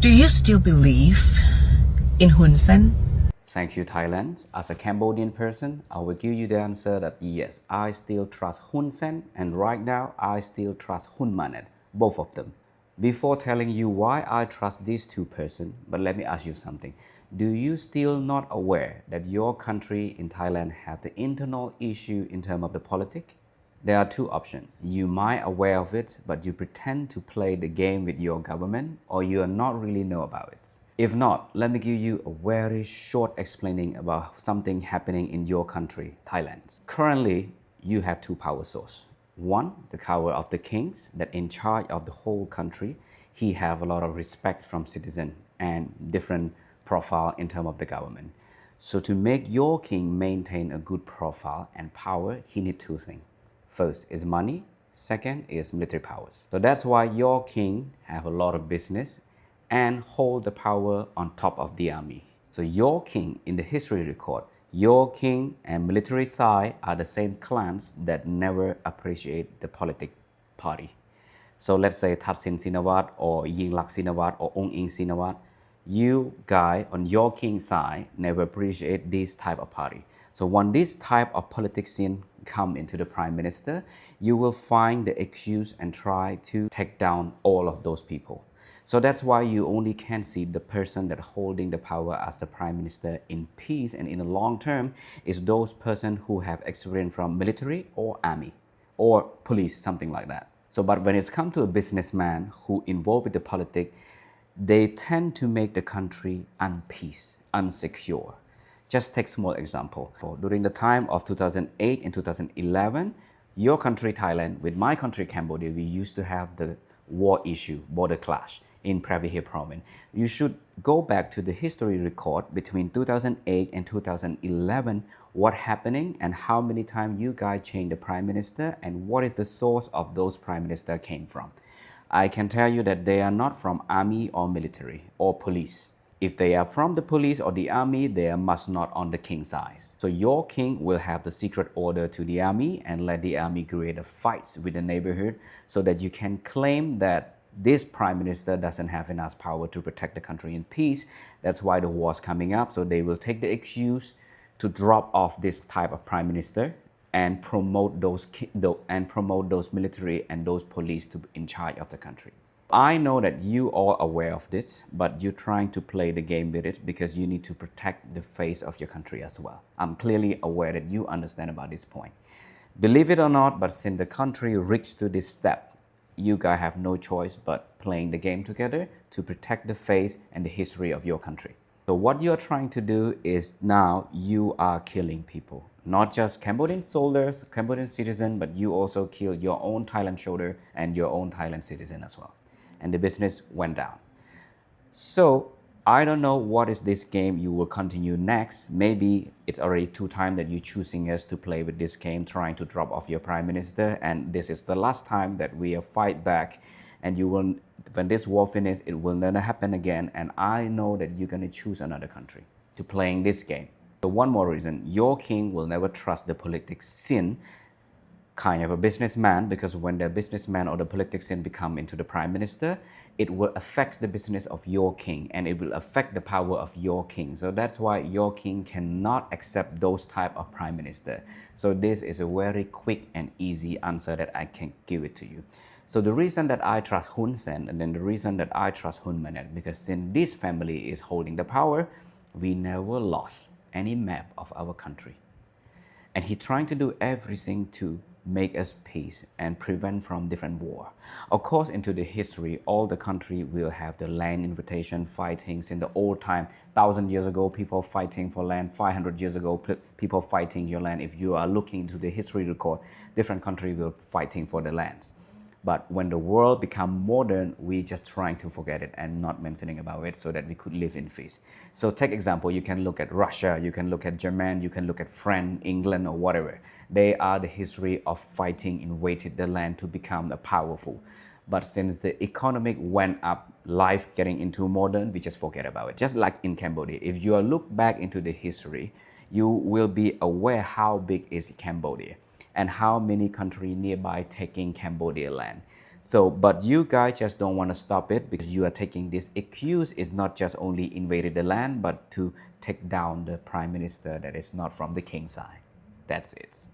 Do you still believe in Hun Sen? Thank you, Thailand. As a Cambodian person, I will give you the answer that yes, I still trust Hun Sen, and right now I still trust Hun Manet, both of them. Before telling you why I trust these two persons, but let me ask you something. Do you still not aware that your country in Thailand have the internal issue in terms of the politics? There are two options. You might aware of it, but you pretend to play the game with your government, or you are not really know about it. If not, let me give you a very short explaining about something happening in your country, Thailand. Currently, you have two power sources. One, the power of the kings that in charge of the whole country. He have a lot of respect from citizen and different profile in terms of the government. So to make your king maintain a good profile and power, he need two things. First is money, second is military powers. So that's why your king have a lot of business and hold the power on top of the army. So your king in the history record, your king and military side are the same clans that never appreciate the politic party. So let's say Thaksin Shinawatra or Yingluck Shinawatra or Ong Ing Shinawatra, you guy on your king side never appreciate this type of party. So when this type of politician come into the prime minister, you will find the excuse and try to take down all of those people. So that's why you only can see the person that holding the power as the prime minister in peace and in the long term is those person who have experience from military or army or police, something like that. So, but when it's come to a businessman who involved with the politics, they tend to make the country unpeace, unsecure. Just take small example. During the time of 2008 and 2011, your country Thailand with my country Cambodia, we used to have the war issue, border clash in Pravihir province. You should go back to the history record between 2008 and 2011, what happening and how many times you guys changed the prime minister and what is the source of those prime minister came from. I can tell you that they are not from army or military or police. If they are from the police or the army, they are must not on the king's side. So your king will have the secret order to the army and let the army create a fights with the neighborhood so that you can claim that this prime minister doesn't have enough power to protect the country in peace. That's why the war's coming up. So they will take the excuse to drop off this type of prime minister and promote those military and those police to be in charge of the country. I know that you all are aware of this, but you're trying to play the game with it because you need to protect the face of your country as well. I'm clearly aware that you understand about this point. Believe it or not, but since the country reached to this step, you guys have no choice but playing the game together to protect the face and the history of your country. So what you're trying to do is now you are killing people. Not just Cambodian soldiers, Cambodian citizen, but you also kill your own Thailand soldier and your own Thailand citizen as well. And the business went down. So I don't know what is this game you will continue next. Maybe it's already 2 times that you're choosing us to play with this game, trying to drop off your prime minister. And this is the last time that we fight back. And you will, when this war finishes, it will never happen again. And I know that you're going to choose another country to playing this game. So one more reason, your king will never trust the politician kind of a businessman, because when the businessman or the politician become into the prime minister, it will affect the business of your king and it will affect the power of your king. So that's why your king cannot accept those type of prime minister. So this is a very quick and easy answer that I can give it to you. So the reason that I trust Hun Sen and then the reason that I trust Hun Manet, because since this family is holding the power, we never lost any map of our country. And he's trying to do everything to make us peace and prevent from different war. Of course, into the history, all the country will have the land invitation fightings in the old time. 1,000 years ago, people fighting for land. 500 years ago, people fighting your land. If you are looking into the history record, different country will fighting for the lands. But when the world become modern, we just trying to forget it and not mentioning about it so that we could live in peace. So take example, you can look at Russia, you can look at Germany, you can look at France, England or whatever. They are the history of fighting, invaded the land to become powerful. But since the economic went up, life getting into modern, we just forget about it. Just like in Cambodia, if you look back into the history, you will be aware how big is Cambodia and how many countries nearby taking Cambodia land. So, but you guys just don't want to stop it because you are taking this excuse is not just only invaded the land, but to take down the prime minister that is not from the king side. That's it.